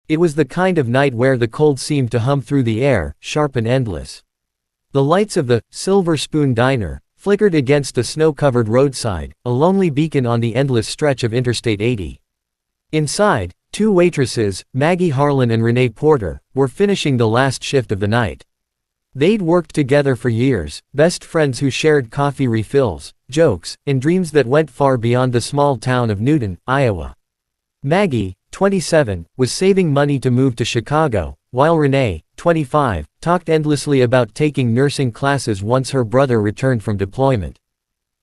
It was the kind of night where the cold seemed to hum through the air, sharp and endless. The lights of the Silver Spoon Diner flickered against the snow-covered roadside, a lonely beacon on the endless stretch of Interstate 80. Inside, two waitresses, Maggie Harlan and Renee Porter, were finishing the last shift of the night. They'd worked together for years, best friends who shared coffee refills, jokes, and dreams that went far beyond the small town of Newton, Iowa. Maggie, 27, was saving money to move to Chicago, while Renee, 25, talked endlessly about taking nursing classes once her brother returned from deployment.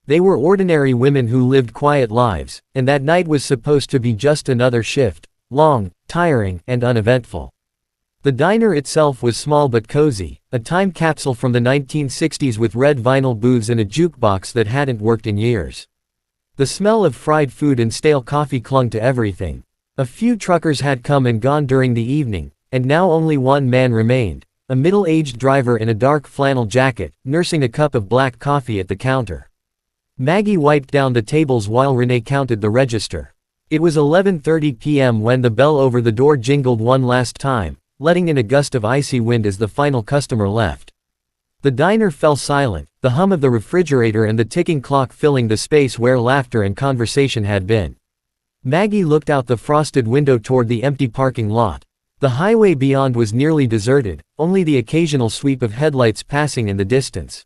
They were ordinary women who lived quiet lives, and that night was supposed to be just another shift, long, tiring, and uneventful. The diner itself was small but cozy, a time capsule from the 1960s with red vinyl booths and a jukebox that hadn't worked in years. The smell of fried food and stale coffee clung to everything. A few truckers had come and gone during the evening, and now only one man remained, a middle-aged driver in a dark flannel jacket, nursing a cup of black coffee at the counter. Maggie wiped down the tables while Renee counted the register. It was 11:30 p.m. when the bell over the door jingled one last time, letting in a gust of icy wind as the final customer left. The diner fell silent, the hum of the refrigerator and the ticking clock filling the space where laughter and conversation had been. Maggie looked out the frosted window toward the empty parking lot. The highway beyond was nearly deserted, only the occasional sweep of headlights passing in the distance.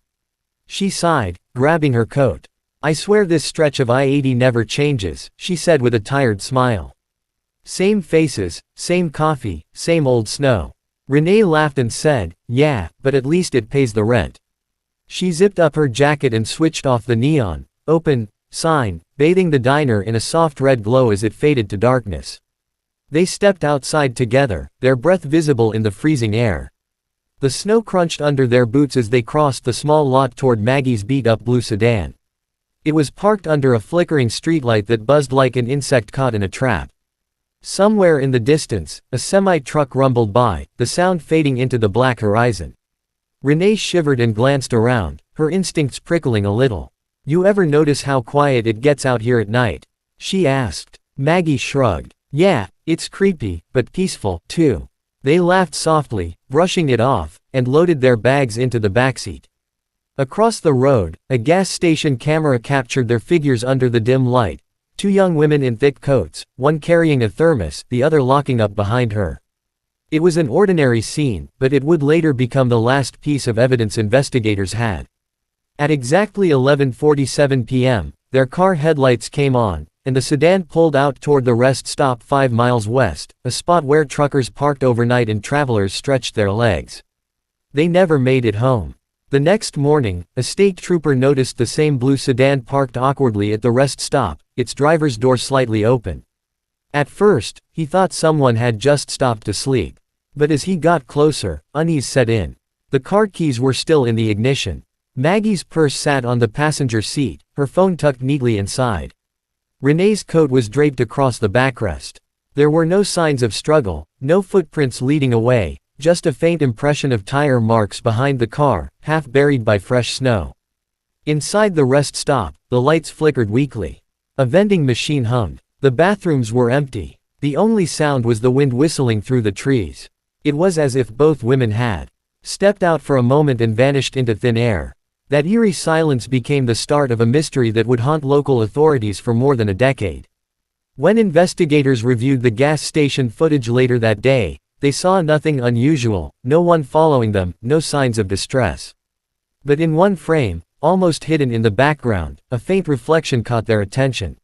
She sighed, grabbing her coat. "I swear this stretch of I-80 never changes," she said with a tired smile. "Same faces, same coffee, same old snow." Renee laughed and said, "Yeah, but at least it pays the rent." She zipped up her jacket and switched off the neon, open, sign, bathing the diner in a soft red glow as it faded to darkness. They stepped outside together, their breath visible in the freezing air. The snow crunched under their boots as they crossed the small lot toward Maggie's beat-up blue sedan. It was parked under a flickering streetlight that buzzed like an insect caught in a trap. Somewhere in the distance, a semi-truck rumbled by, the sound fading into the black horizon. Renee shivered and glanced around, her instincts prickling a little. "You ever notice how quiet it gets out here at night?" she asked. Maggie shrugged. "Yeah, it's creepy, but peaceful, too." They laughed softly, brushing it off, and loaded their bags into the backseat. Across the road, a gas station camera captured their figures under the dim light. Two young women in thick coats, one carrying a thermos, the other locking up behind her. It was an ordinary scene, but it would later become the last piece of evidence investigators had. At exactly 11:47 p.m., their car headlights came on, and the sedan pulled out toward the rest stop 5 miles west, a spot where truckers parked overnight and travelers stretched their legs. They never made it home. The next morning, a state trooper noticed the same blue sedan parked awkwardly at the rest stop, its driver's door slightly open. At first, he thought someone had just stopped to sleep. But as he got closer, unease set in. The car keys were still in the ignition. Maggie's purse sat on the passenger seat, her phone tucked neatly inside. Renee's coat was draped across the backrest. There were no signs of struggle, no footprints leading away, just a faint impression of tire marks behind the car, half buried by fresh snow. Inside the rest stop, the lights flickered weakly. A vending machine hummed. The bathrooms were empty. The only sound was the wind whistling through the trees. It was as if both women had stepped out for a moment and vanished into thin air. That eerie silence became the start of a mystery that would haunt local authorities for more than a decade. When investigators reviewed the gas station footage later that day, they saw nothing unusual, no one following them, no signs of distress. But in one frame, almost hidden in the background, a faint reflection caught their attention.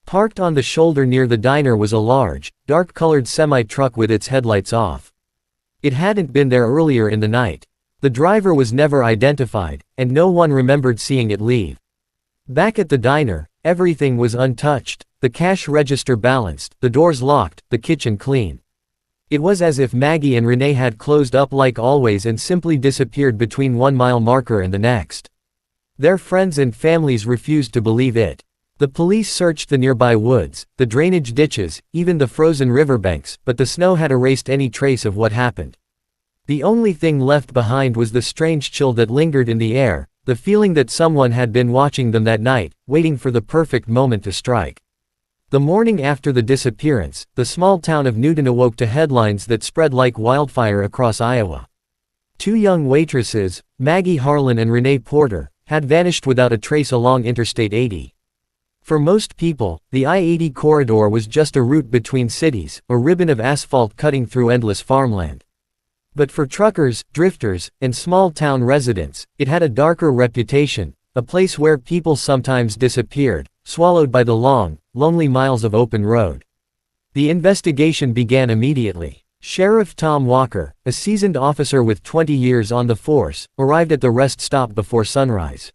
Parked on the shoulder near the diner was a large, dark-colored semi-truck with its headlights off. It hadn't been there earlier in the night. The driver was never identified, and no one remembered seeing it leave. Back at the diner, everything was untouched, the cash register balanced, the doors locked, the kitchen clean. It was as if Maggie and Renee had closed up like always and simply disappeared between 1 mile marker and the next. Their friends and families refused to believe it. The police searched the nearby woods, the drainage ditches, even the frozen riverbanks, but the snow had erased any trace of what happened. The only thing left behind was the strange chill that lingered in the air, the feeling that someone had been watching them that night, waiting for the perfect moment to strike. The morning after the disappearance, the small town of Newton awoke to headlines that spread like wildfire across Iowa. Two young waitresses, Maggie Harlan and Renee Porter, had vanished without a trace along Interstate 80. For most people, the I-80 corridor was just a route between cities, a ribbon of asphalt cutting through endless farmland. But for truckers, drifters, and small-town residents, it had a darker reputation, a place where people sometimes disappeared, swallowed by the long, lonely miles of open road. The investigation began immediately. Sheriff Tom Walker, a seasoned officer with 20 years on the force, arrived at the rest stop before sunrise.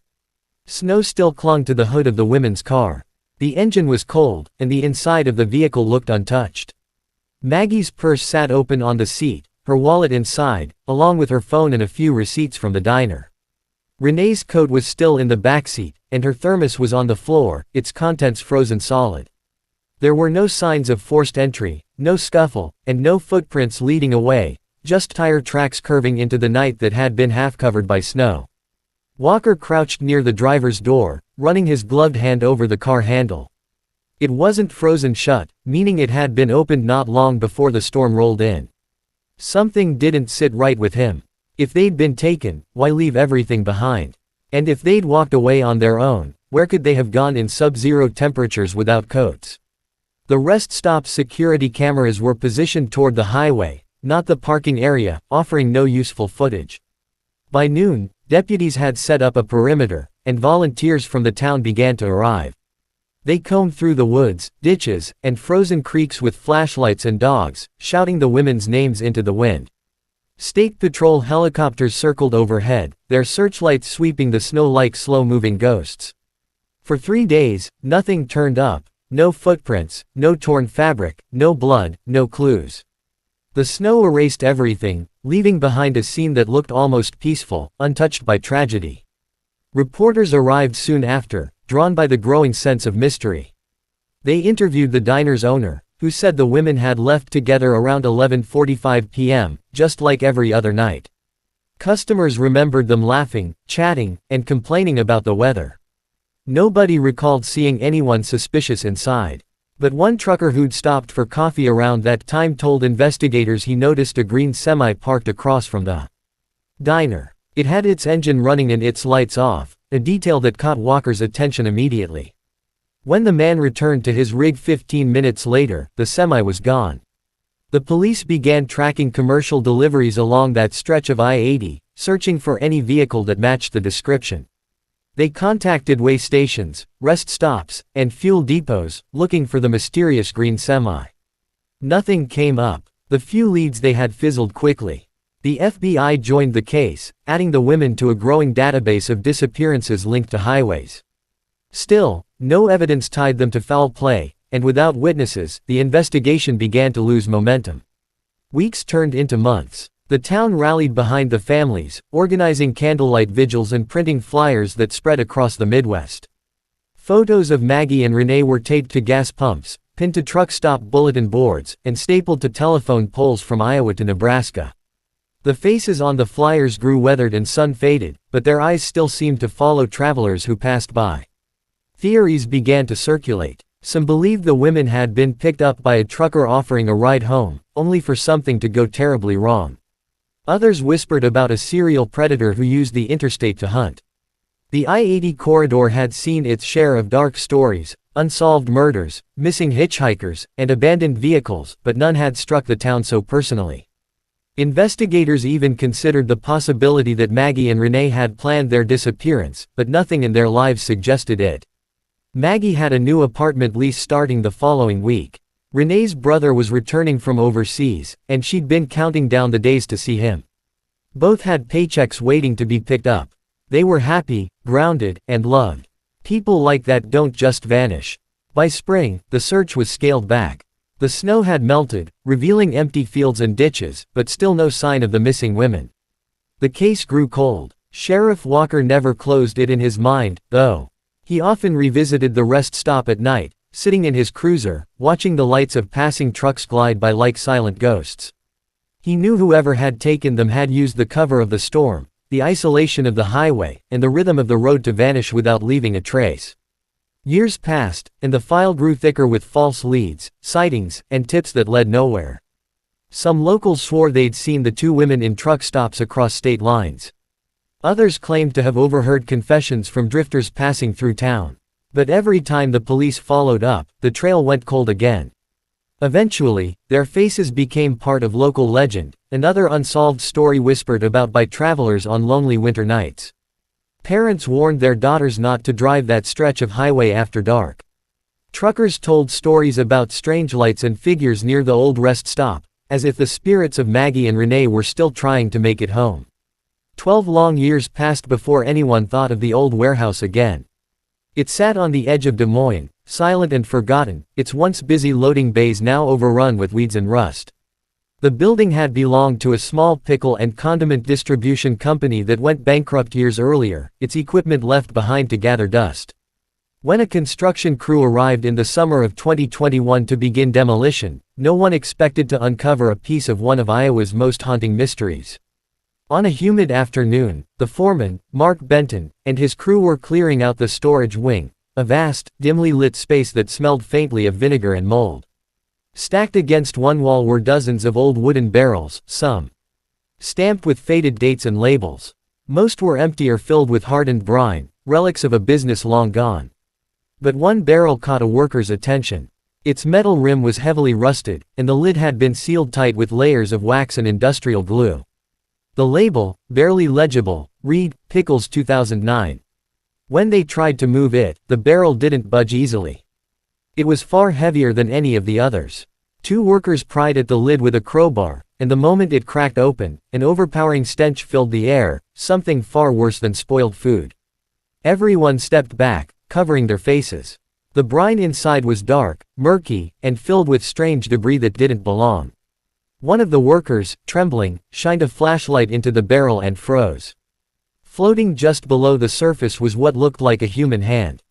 Snow still clung to the hood of the women's car. The engine was cold, and the inside of the vehicle looked untouched. Maggie's purse sat open on the seat, her wallet inside, along with her phone and a few receipts from the diner. Renee's coat was still in the backseat, and her thermos was on the floor, its contents frozen solid. There were no signs of forced entry, no scuffle, and no footprints leading away, just tire tracks curving into the night that had been half covered by snow. Walker crouched near the driver's door, running his gloved hand over the car handle. It wasn't frozen shut, meaning it had been opened not long before the storm rolled in. Something didn't sit right with him. If they'd been taken, why leave everything behind? And if they'd walked away on their own, where could they have gone in sub-zero temperatures without coats? The rest stop's security cameras were positioned toward the highway, not the parking area, offering no useful footage. By noon, deputies had set up a perimeter, and volunteers from the town began to arrive. They combed through the woods, ditches, and frozen creeks with flashlights and dogs, shouting the women's names into the wind. State Patrol helicopters circled overhead, their searchlights sweeping the snow like slow-moving ghosts. For 3 days, nothing turned up, no footprints, no torn fabric, no blood, no clues. The snow erased everything, leaving behind a scene that looked almost peaceful, untouched by tragedy. Reporters arrived soon after, drawn by the growing sense of mystery. They interviewed the diner's owner, who said the women had left together around 11:45 p.m., just like every other night. Customers remembered them laughing, chatting, and complaining about the weather. Nobody recalled seeing anyone suspicious inside. But one trucker who'd stopped for coffee around that time told investigators he noticed a green semi parked across from the diner. It had its engine running and its lights off, a detail that caught Walker's attention immediately. When the man returned to his rig 15 minutes later, the semi was gone. The police began tracking commercial deliveries along that stretch of I-80, searching for any vehicle that matched the description. They contacted way stations, rest stops, and fuel depots, looking for the mysterious green semi. Nothing came up. The few leads they had fizzled quickly. The FBI joined the case, adding the women to a growing database of disappearances linked to highways. Still, no evidence tied them to foul play, and without witnesses, the investigation began to lose momentum. Weeks turned into months. The town rallied behind the families, organizing candlelight vigils and printing flyers that spread across the Midwest. Photos of Maggie and Renee were taped to gas pumps, pinned to truck stop bulletin boards, and stapled to telephone poles from Iowa to Nebraska. The faces on the flyers grew weathered and sun-faded, but their eyes still seemed to follow travelers who passed by. Theories began to circulate. Some believed the women had been picked up by a trucker offering a ride home, only for something to go terribly wrong. Others whispered about a serial predator who used the interstate to hunt. The I-80 corridor had seen its share of dark stories, unsolved murders, missing hitchhikers, and abandoned vehicles, but none had struck the town so personally. Investigators even considered the possibility that Maggie and Renee had planned their disappearance, but nothing in their lives suggested it. Maggie had a new apartment lease starting the following week. Renee's brother was returning from overseas, and she'd been counting down the days to see him. Both had paychecks waiting to be picked up. They were happy, grounded, and loved. People like that don't just vanish. By spring, the search was scaled back. The snow had melted, revealing empty fields and ditches, but still no sign of the missing women. The case grew cold. Sheriff Walker never closed it in his mind, though. He often revisited the rest stop at night, sitting in his cruiser, watching the lights of passing trucks glide by like silent ghosts. He knew whoever had taken them had used the cover of the storm, the isolation of the highway, and the rhythm of the road to vanish without leaving a trace. Years passed, and the file grew thicker with false leads, sightings, and tips that led nowhere. Some locals swore they'd seen the two women in truck stops across state lines. Others claimed to have overheard confessions from drifters passing through town. But every time the police followed up, the trail went cold again. Eventually, their faces became part of local legend, another unsolved story whispered about by travelers on lonely winter nights. Parents warned their daughters not to drive that stretch of highway after dark. Truckers told stories about strange lights and figures near the old rest stop, as if the spirits of Maggie and Renee were still trying to make it home. 12 long years passed before anyone thought of the old warehouse again. It sat on the edge of Des Moines, silent and forgotten, its once busy loading bays now overrun with weeds and rust. The building had belonged to a small pickle and condiment distribution company that went bankrupt years earlier, its equipment left behind to gather dust. When a construction crew arrived in the summer of 2021 to begin demolition, no one expected to uncover a piece of one of Iowa's most haunting mysteries. On a humid afternoon, the foreman, Mark Benton, and his crew were clearing out the storage wing, a vast, dimly lit space that smelled faintly of vinegar and mold. Stacked against one wall were dozens of old wooden barrels, some stamped with faded dates and labels. Most were empty or filled with hardened brine, relics of a business long gone. But one barrel caught a worker's attention. Its metal rim was heavily rusted, and the lid had been sealed tight with layers of wax and industrial glue. The label, barely legible, read, Pickles 2009. When they tried to move it, the barrel didn't budge easily. It was far heavier than any of the others. Two workers pried at the lid with a crowbar, and the moment it cracked open, an overpowering stench filled the air, something far worse than spoiled food. Everyone stepped back, covering their faces. The brine inside was dark, murky, and filled with strange debris that didn't belong. One of the workers, trembling, shined a flashlight into the barrel and froze. Floating just below the surface was what looked like a human hand.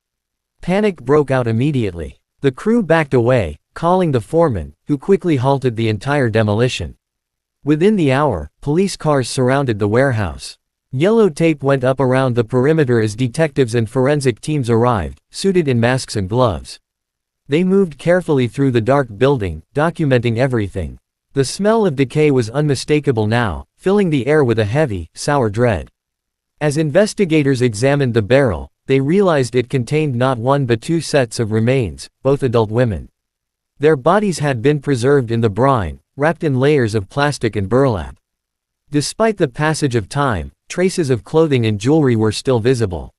Panic broke out immediately. The crew backed away, calling the foreman, who quickly halted the entire demolition. Within the hour, police cars surrounded the warehouse. Yellow tape went up around the perimeter as detectives and forensic teams arrived, suited in masks and gloves. They moved carefully through the dark building, documenting everything. The smell of decay was unmistakable now, filling the air with a heavy, sour dread. As investigators examined the barrel, they realized it contained not one but two sets of remains, both adult women. Their bodies had been preserved in the brine, wrapped in layers of plastic and burlap. Despite the passage of time, traces of clothing and jewelry were still visible.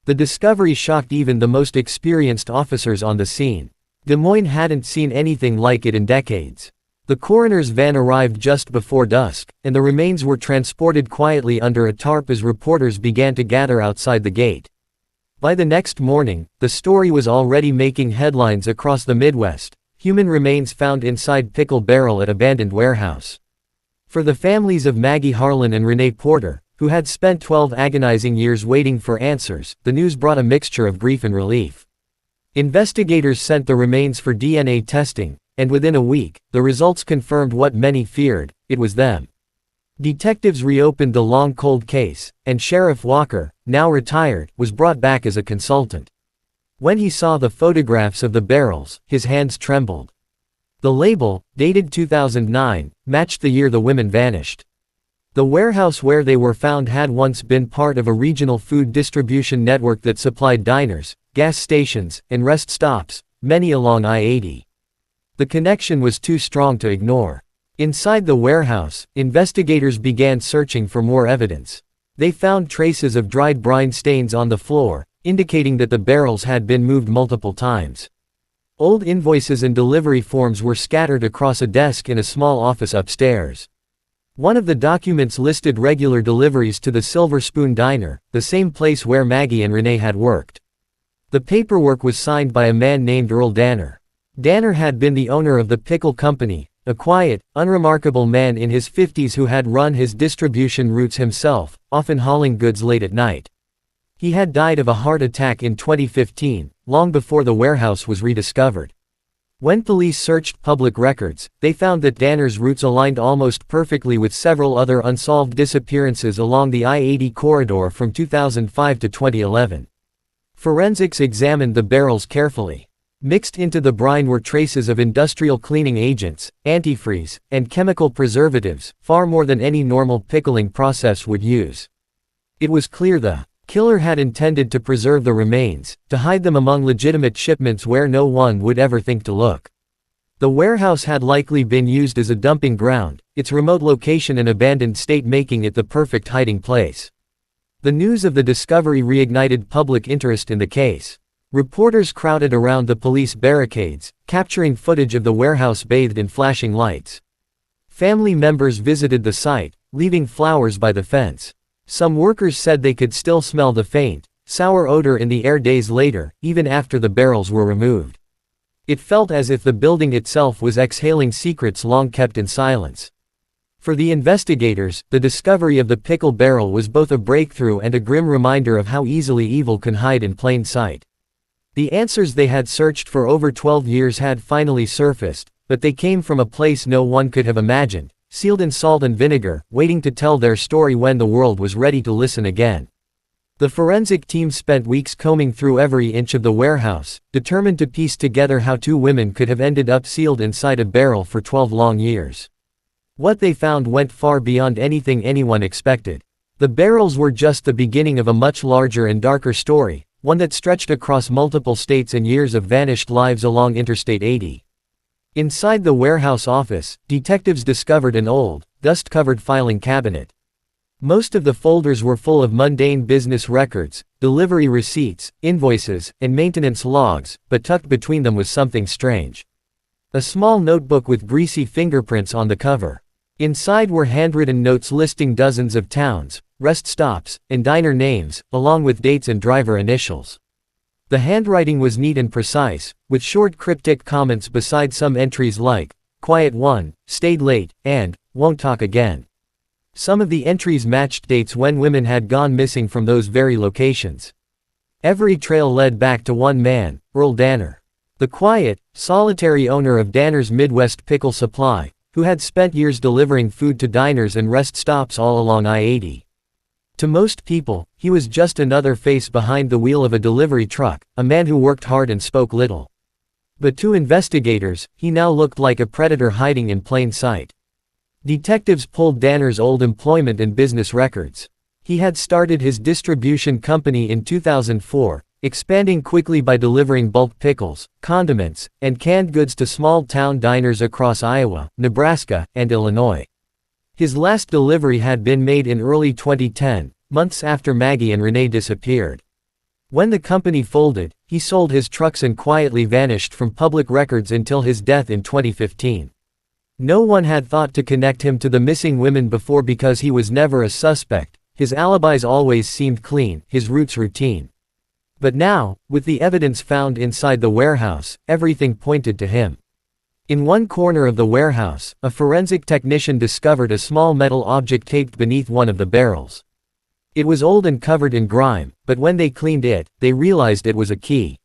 The discovery shocked even the most experienced officers on the scene. Des Moines hadn't seen anything like it in decades. The coroner's van arrived just before dusk, and the remains were transported quietly under a tarp as reporters began to gather outside the gate. By the next morning, the story was already making headlines across the Midwest: human remains found inside pickle barrel at abandoned warehouse. For the families of Maggie Harlan and Renee Porter, who had spent 12 agonizing years waiting for answers, the news brought a mixture of grief and relief. Investigators sent the remains for DNA testing, and within a week, the results confirmed what many feared: it was them. Detectives reopened the long cold case, and Sheriff Walker, now retired, was brought back as a consultant. When he saw the photographs of the barrels, his hands trembled. The label, dated 2009, matched the year the women vanished. The warehouse where they were found had once been part of a regional food distribution network that supplied diners, gas stations, and rest stops, many along I-80. The connection was too strong to ignore. Inside the warehouse, investigators began searching for more evidence. They found traces of dried brine stains on the floor, indicating that the barrels had been moved multiple times. Old invoices and delivery forms were scattered across a desk in a small office upstairs. One of the documents listed regular deliveries to the Silver Spoon Diner, the same place where Maggie and Renee had worked. The paperwork was signed by a man named Earl Danner. Danner had been the owner of the Pickle Company, a quiet, unremarkable man in his 50s who had run his distribution routes himself, often hauling goods late at night. He had died of a heart attack in 2015, long before the warehouse was rediscovered. When police searched public records, they found that Danner's routes aligned almost perfectly with several other unsolved disappearances along the I-80 corridor from 2005 to 2011. Forensics examined the barrels carefully. Mixed into the brine were traces of industrial cleaning agents, antifreeze, and chemical preservatives, far more than any normal pickling process would use. It was clear the killer had intended to preserve the remains, to hide them among legitimate shipments where no one would ever think to look. The warehouse had likely been used as a dumping ground, its remote location and abandoned state making it the perfect hiding place. The news of the discovery reignited public interest in the case. Reporters crowded around the police barricades, capturing footage of the warehouse bathed in flashing lights. Family members visited the site, leaving flowers by the fence. Some workers said they could still smell the faint, sour odor in the air days later, even after the barrels were removed. It felt as if the building itself was exhaling secrets long kept in silence. For the investigators, the discovery of the pickle barrel was both a breakthrough and a grim reminder of how easily evil can hide in plain sight. The answers they had searched for over 12 years had finally surfaced, but they came from a place no one could have imagined, sealed in salt and vinegar, waiting to tell their story when the world was ready to listen again. The forensic team spent weeks combing through every inch of the warehouse, determined to piece together how two women could have ended up sealed inside a barrel for 12 long years. What they found went far beyond anything anyone expected. The barrels were just the beginning of a much larger and darker story, one that stretched across multiple states and years of vanished lives along Interstate 80. Inside the warehouse office, detectives discovered an old, dust-covered filing cabinet. Most of the folders were full of mundane business records, delivery receipts, invoices, and maintenance logs, but tucked between them was something strange. A small notebook with greasy fingerprints on the cover. Inside were handwritten notes listing dozens of towns, rest stops, and diner names, along with dates and driver initials. The handwriting was neat and precise, with short cryptic comments beside some entries like, "Quiet one, stayed late," and, "Won't talk again." Some of the entries matched dates when women had gone missing from those very locations. Every trail led back to one man, Earl Danner. The quiet, solitary owner of Danner's Midwest Pickle Supply, who had spent years delivering food to diners and rest stops all along I-80. To most people, he was just another face behind the wheel of a delivery truck, a man who worked hard and spoke little. But to investigators, he now looked like a predator hiding in plain sight. Detectives pulled Danner's old employment and business records. He had started his distribution company in 2004, expanding quickly by delivering bulk pickles, condiments, and canned goods to small-town diners across Iowa, Nebraska, and Illinois. His last delivery had been made in early 2010, months after Maggie and Renee disappeared. When the company folded, he sold his trucks and quietly vanished from public records until his death in 2015. No one had thought to connect him to the missing women before because he was never a suspect, his alibis always seemed clean, his routes routine. But now, with the evidence found inside the warehouse, everything pointed to him. In one corner of the warehouse, a forensic technician discovered a small metal object taped beneath one of the barrels. It was old and covered in grime, but when they cleaned it, they realized it was a key.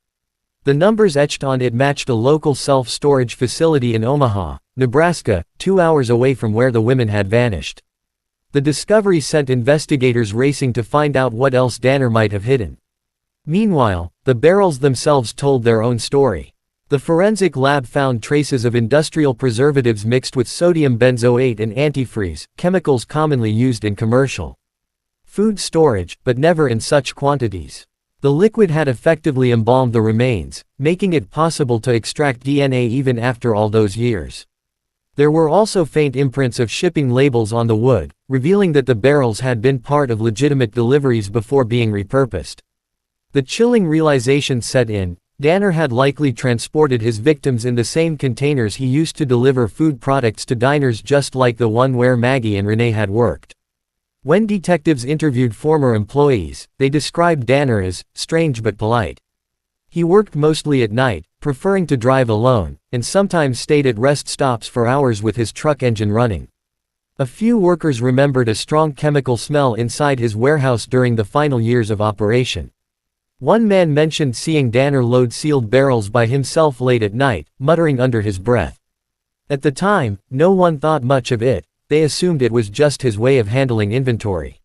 The numbers etched on it matched a local self-storage facility in Omaha, Nebraska, 2 hours away from where the women had vanished. The discovery sent investigators racing to find out what else Danner might have hidden. Meanwhile, the barrels themselves told their own story. The forensic lab found traces of industrial preservatives mixed with sodium benzoate and antifreeze, chemicals commonly used in commercial food storage, but never in such quantities. The liquid had effectively embalmed the remains, making it possible to extract DNA even after all those years. There were also faint imprints of shipping labels on the wood, revealing that the barrels had been part of legitimate deliveries before being repurposed. The chilling realization set in: Danner had likely transported his victims in the same containers he used to deliver food products to diners just like the one where Maggie and Renee had worked. When detectives interviewed former employees, they described Danner as strange but polite. He worked mostly at night, preferring to drive alone, and sometimes stayed at rest stops for hours with his truck engine running. A few workers remembered a strong chemical smell inside his warehouse during the final years of operation. One man mentioned seeing Danner load sealed barrels by himself late at night, muttering under his breath. At the time, no one thought much of it, they assumed it was just his way of handling inventory.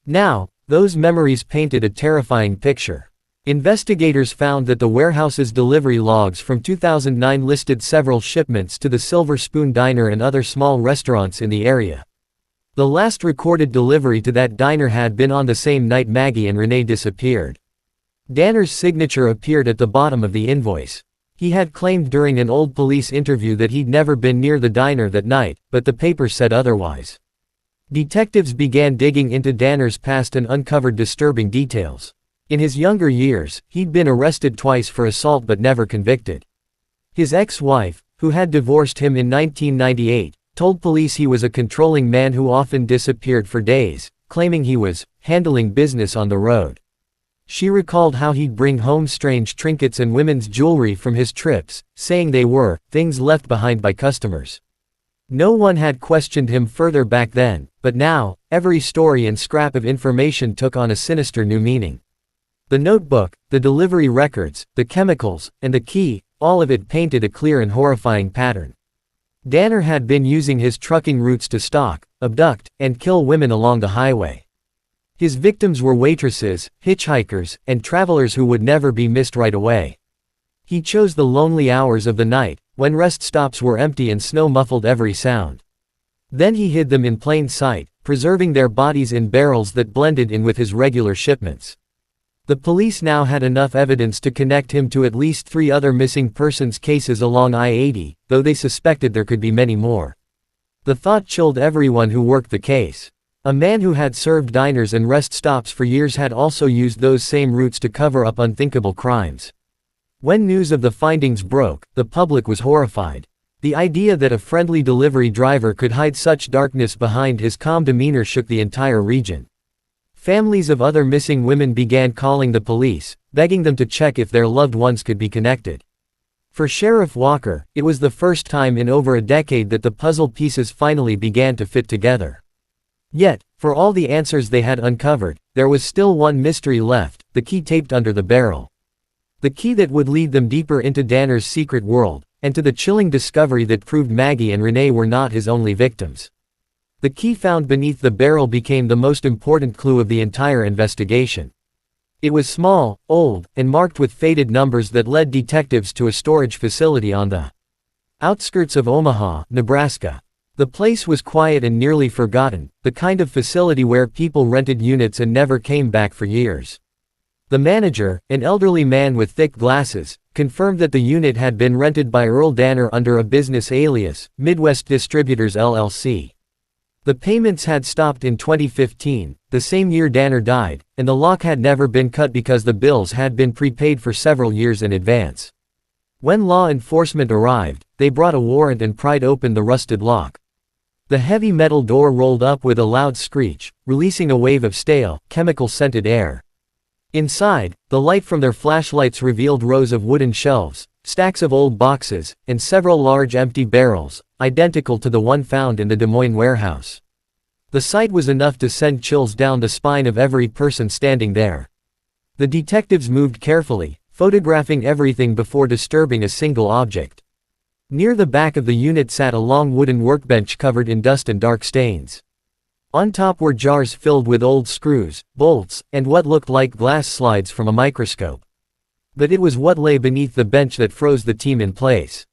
Now, those memories painted a terrifying picture. Investigators found that the warehouse's delivery logs from 2009 listed several shipments to the Silver Spoon Diner and other small restaurants in the area. The last recorded delivery to that diner had been on the same night Maggie and Renee disappeared. Danner's signature appeared at the bottom of the invoice. He had claimed during an old police interview that he'd never been near the diner that night, but the paper said otherwise. Detectives began digging into Danner's past and uncovered disturbing details. In his younger years, he'd been arrested twice for assault but never convicted. His ex-wife, who had divorced him in 1998, told police he was a controlling man who often disappeared for days, claiming he was handling business on the road. She recalled how he'd bring home strange trinkets and women's jewelry from his trips, saying they were things left behind by customers. No one had questioned him further back then, but now, every story and scrap of information took on a sinister new meaning. The notebook, the delivery records, the chemicals, and the key, all of it painted a clear and horrifying pattern. Danner had been using his trucking routes to stalk, abduct, and kill women along the highway. His victims were waitresses, hitchhikers, and travelers who would never be missed right away. He chose the lonely hours of the night, when rest stops were empty and snow muffled every sound. Then he hid them in plain sight, preserving their bodies in barrels that blended in with his regular shipments. The police now had enough evidence to connect him to at least 3 other missing persons cases along I-80, though they suspected there could be many more. The thought chilled everyone who worked the case. A man who had served diners and rest stops for years had also used those same routes to cover up unthinkable crimes. When news of the findings broke, the public was horrified. The idea that a friendly delivery driver could hide such darkness behind his calm demeanor shook the entire region. Families of other missing women began calling the police, begging them to check if their loved ones could be connected. For Sheriff Walker, it was the first time in over a decade that the puzzle pieces finally began to fit together. Yet, for all the answers they had uncovered, there was still one mystery left, the key taped under the barrel. The key that would lead them deeper into Danner's secret world, and to the chilling discovery that proved Maggie and Renee were not his only victims. The key found beneath the barrel became the most important clue of the entire investigation. It was small, old, and marked with faded numbers that led detectives to a storage facility on the outskirts of Omaha, Nebraska. The place was quiet and nearly forgotten, the kind of facility where people rented units and never came back for years. The manager, an elderly man with thick glasses, confirmed that the unit had been rented by Earl Danner under a business alias, Midwest Distributors LLC. The payments had stopped in 2015, the same year Danner died, and the lock had never been cut because the bills had been prepaid for several years in advance. When law enforcement arrived, they brought a warrant and pried open the rusted lock. The heavy metal door rolled up with a loud screech, releasing a wave of stale, chemical-scented air. Inside, the light from their flashlights revealed rows of wooden shelves, stacks of old boxes, and several large empty barrels, identical to the one found in the Des Moines warehouse. The sight was enough to send chills down the spine of every person standing there. The detectives moved carefully, photographing everything before disturbing a single object. Near the back of the unit sat a long wooden workbench covered in dust and dark stains. On top were jars filled with old screws, bolts, and what looked like glass slides from a microscope. But it was what lay beneath the bench that froze the team in place.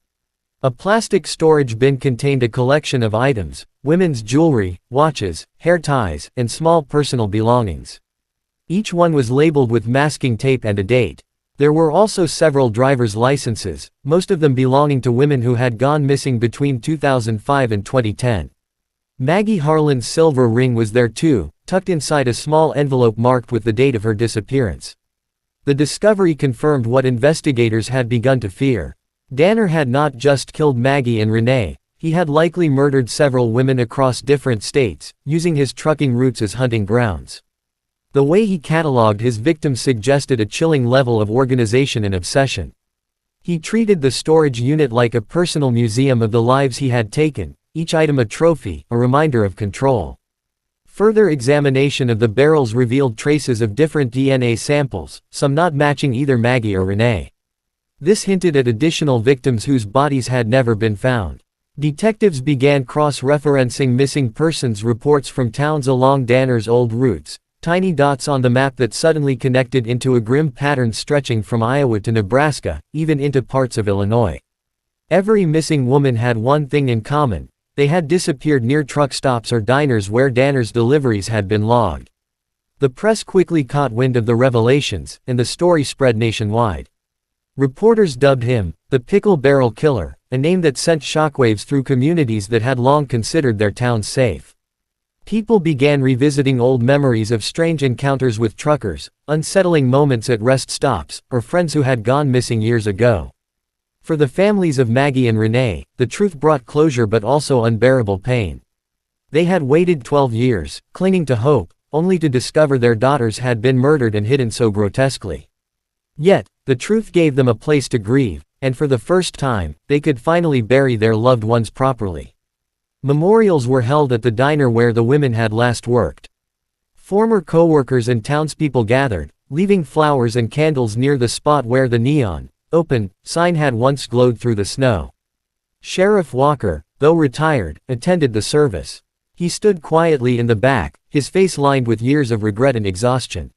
A plastic storage bin contained a collection of items, women's jewelry, watches, hair ties, and small personal belongings. Each one was labeled with masking tape and a date. There were also several driver's licenses, most of them belonging to women who had gone missing between 2005 and 2010. Maggie Harlan's silver ring was there too, tucked inside a small envelope marked with the date of her disappearance. The discovery confirmed what investigators had begun to fear. Danner had not just killed Maggie and Renee, he had likely murdered several women across different states, using his trucking routes as hunting grounds. The way he cataloged his victims suggested a chilling level of organization and obsession. He treated the storage unit like a personal museum of the lives he had taken, each item a trophy, a reminder of control. Further examination of the barrels revealed traces of different DNA samples, some not matching either Maggie or Renee. This hinted at additional victims whose bodies had never been found. Detectives began cross-referencing missing persons reports from towns along Danner's old routes, tiny dots on the map that suddenly connected into a grim pattern stretching from Iowa to Nebraska, even into parts of Illinois. Every missing woman had one thing in common: they had disappeared near truck stops or diners where Danner's deliveries had been logged. The press quickly caught wind of the revelations, and the story spread nationwide. Reporters dubbed him the Pickle Barrel Killer, a name that sent shockwaves through communities that had long considered their towns safe. People began revisiting old memories of strange encounters with truckers, unsettling moments at rest stops, or friends who had gone missing years ago. For the families of Maggie and Renee, the truth brought closure but also unbearable pain. They had waited 12 years, clinging to hope, only to discover their daughters had been murdered and hidden so grotesquely. Yet, the truth gave them a place to grieve, and for the first time, they could finally bury their loved ones properly. Memorials were held at the diner where the women had last worked. Former co-workers and townspeople gathered, leaving flowers and candles near the spot where the neon, open, sign had once glowed through the snow. Sheriff Walker, though retired, attended the service. He stood quietly in the back, his face lined with years of regret and exhaustion.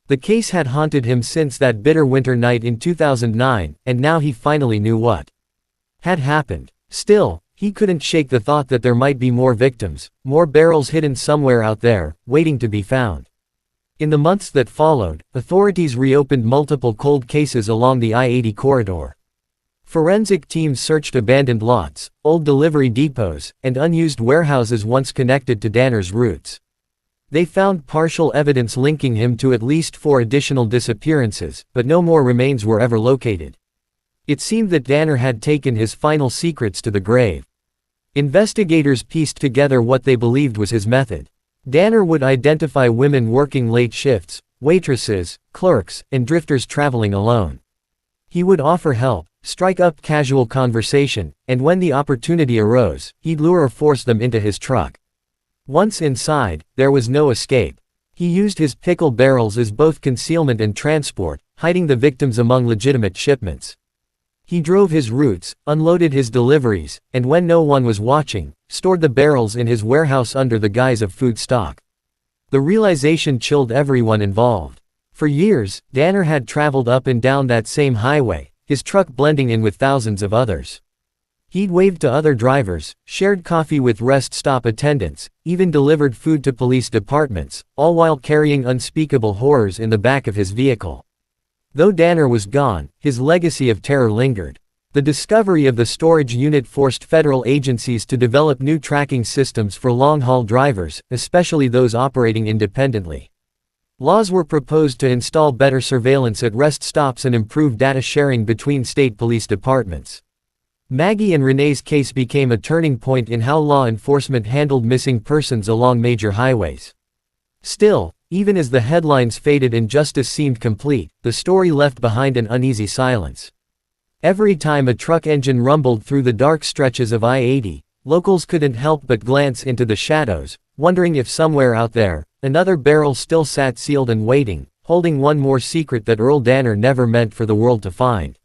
The case had haunted him since that bitter winter night in 2009, and now he finally knew what had happened. Still, he couldn't shake the thought that there might be more victims, more barrels hidden somewhere out there, waiting to be found. In the months that followed, authorities reopened multiple cold cases along the I-80 corridor. Forensic teams searched abandoned lots, old delivery depots, and unused warehouses once connected to Danner's roots. They found partial evidence linking him to at least 4 additional disappearances, but no more remains were ever located. It seemed that Danner had taken his final secrets to the grave. Investigators pieced together what they believed was his method. Danner would identify women working late shifts, waitresses, clerks, and drifters traveling alone. He would offer help, strike up casual conversation, and when the opportunity arose, he'd lure or force them into his truck. Once inside, there was no escape. He used his pickle barrels as both concealment and transport, hiding the victims among legitimate shipments. He drove his routes, unloaded his deliveries, and when no one was watching, stored the barrels in his warehouse under the guise of food stock. The realization chilled everyone involved. For years, Danner had traveled up and down that same highway, his truck blending in with thousands of others. He'd waved to other drivers, shared coffee with rest stop attendants, even delivered food to police departments, all while carrying unspeakable horrors in the back of his vehicle. Though Danner was gone, his legacy of terror lingered. The discovery of the storage unit forced federal agencies to develop new tracking systems for long-haul drivers, especially those operating independently. Laws were proposed to install better surveillance at rest stops and improve data sharing between state police departments. Maggie and Renee's case became a turning point in how law enforcement handled missing persons along major highways. Still, even as the headlines faded and justice seemed complete, the story left behind an uneasy silence. Every time a truck engine rumbled through the dark stretches of I-80, locals couldn't help but glance into the shadows, wondering if somewhere out there, another barrel still sat sealed and waiting, holding one more secret that Earl Danner never meant for the world to find.